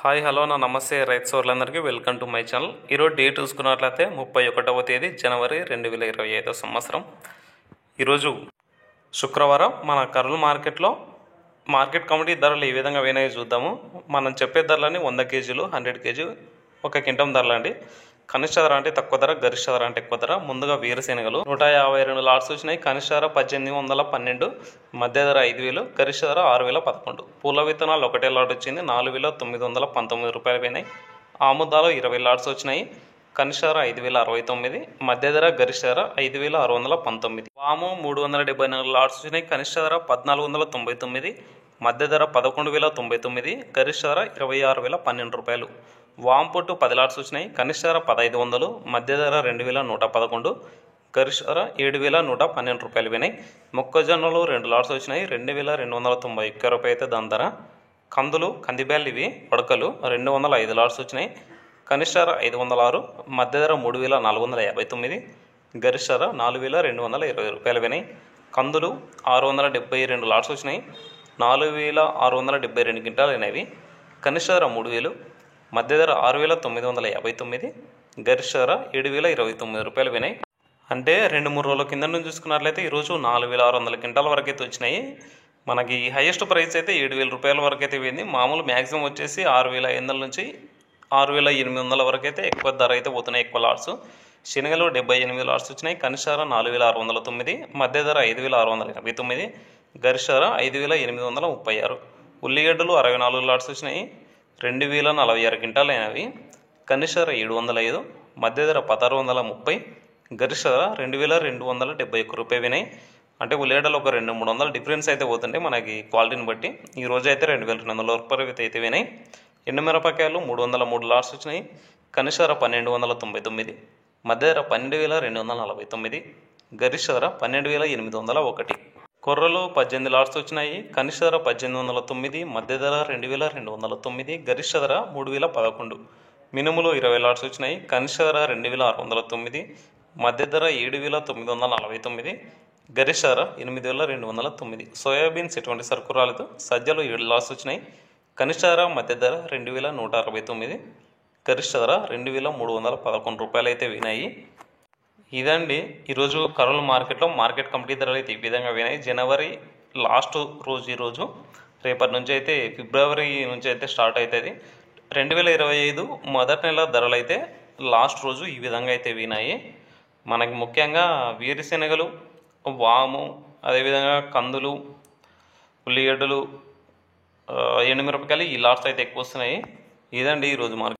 Hi hello నా నమస్తే రైతు సోదరులందరికీ వెల్కమ్ టు మై ఛానల్. ఈరోజు డేట్ చూసుకున్నట్లయితే 31వ తేదీ జనవరి 2025 సంవత్సరం. ఈరోజు శుక్రవారం. మన కర్నూలు మార్కెట్లో మార్కెట్ కమిటీ ధరలు ఏ విధంగా పోయినాయో చూద్దాము. మనం చెప్పే ధరలని 100 కేజీలు 100 కేజీ 1 క్వింటల్ ధరలు అండి. కనిష్ట ధర అంటే తక్కువ ధర, గరిష్ట ధర అంటే ఎక్కువ ధర. ముందుగా వేరుశెనగలు 152 లాట్స్ వచ్చినాయి. కనిష్ట ధర 1812, మధ్య ధర 5000, గరిష్ట ధర 6011. పూల విత్తనాలు ఒకటే లాట్ వచ్చింది, 4919 రూపాయలు పోయినాయి. ఆముదాలు 20 లాట్స్ వచ్చినాయి. కనిష్ట ధర 5069, మధ్య ధర గరిష్ట ధర 5619. వాము 374 లాట్స్ వచ్చినాయి. కనిష్ట ధర 1499, మధ్య ధర 11,099, గరిష్ట ధర 26,012 రూపాయలు. వామ్ పొట్టు 10 లాట్స్ వచ్చినాయి. కనిష్ట ధర 1500, మధ్య ధర 2111, గరిష్ట ధర 7112 రూపాయలు పోయినాయి. మొక్కజొన్నలు 2 లాట్స్ వచ్చినాయి. 2291 రూపాయలు అయితే దాని ధర. కందులు కందిబ్యాలు ఇవి ఉడకలు 205 లాట్స్ వచ్చినాయి. కనిష్ట ధర 506, మధ్య ధర 3459, గరిష్ట ధర 4220 రూపాయలు పోయినాయి. కందులు 672 లాట్స్ వచ్చినాయి. 4672 క్వింటాలు అయినవి. కనిష్ట ధర 3000, మధ్య ధర 6959, గరిష్ట ధర 7029 రూపాయలు పోయినాయి. అంటే 2-3 రోజుల కింద నుంచి చూసుకున్నట్లయితే ఈరోజు 4600 క్వింటాల వరకు అయితే వచ్చినాయి. మనకి హైయెస్ట్ ప్రైస్ అయితే 7000 రూపాయల వరకు అయితే పోయింది. మామూలు మ్యాక్సిమం వచ్చేసి 6500 నుంచి 6800 వరకు అయితే ఎక్కువ ధర అయితే పోతున్నాయి, ఎక్కువ లాట్స్. శనగలు 78 లాట్స్ వచ్చినాయి. కనిష్ట ధర 4609, మధ్య ధర 5689, గరిష్ట ధర 5836. ఉల్లిగడ్డలు 64 లాట్స్ వచ్చినాయి. 2046 క్వింటాలు అయినవి. కనిష్ట ధర 705, మధ్య ధర 1630, గరిష్ట ధర 2271 రూపాయలు పోయినాయి. అంటే ఉల్లిగడ్డలు ఒక 200-300 డిఫరెన్స్ అయితే పోతుంటే మనకి క్వాలిటీని బట్టి. ఈ రోజు అయితే 2200 రూపాయలు అయితే పోయినాయి. ఎండుమిరపకాయలు 303 లాట్స్ వచ్చినాయి. కనిష్ట ధర 1299, మధ్య ధర 12249, గరిష్ట ధర 12801. కొర్రలు 18 లాట్స్ వచ్చినాయి. కనిష్ట ధర 1809, మధ్య ధర 2209, గరిష్ట ధర 3011. మినుములు 20 లాట్స్ వచ్చినాయి. కనిష్ట ధర 2609, మధ్య ధర 7949, గరిష్ట ధర 8209. సోయాబీన్స్ ఎటువంటి సరుకు రాలేదు. సజ్జలు 7 లాట్స్ వచ్చినాయి. కనిష్ట ధర, మధ్య ధర 2169, గరిష్ట ధర 2311 రూపాయలు అయితే వినాయి. ఇదండి ఈరోజు కర్నూలు మార్కెట్లో మార్కెట్ కమిటీ ధరలు అయితే ఈ విధంగా వినాయి. జనవరి లాస్ట్ రోజు ఈరోజు. రేపటి నుంచి అయితే ఫిబ్రవరి నుంచి అయితే స్టార్ట్ అవుతుంది. 2025 మొదటి నెల ధరలు అయితే లాస్ట్ రోజు ఈ విధంగా అయితే వినాయి. మనకి ముఖ్యంగా వేరుశెనగలు, వాము, అదేవిధంగా కందులు, ఉల్లిగడ్డలు, ఎండుమిరపకాయలు ఈ లాట్స్ అయితే ఎక్కువ వస్తున్నాయి. ఇదండి ఈరోజు మార్కెట్.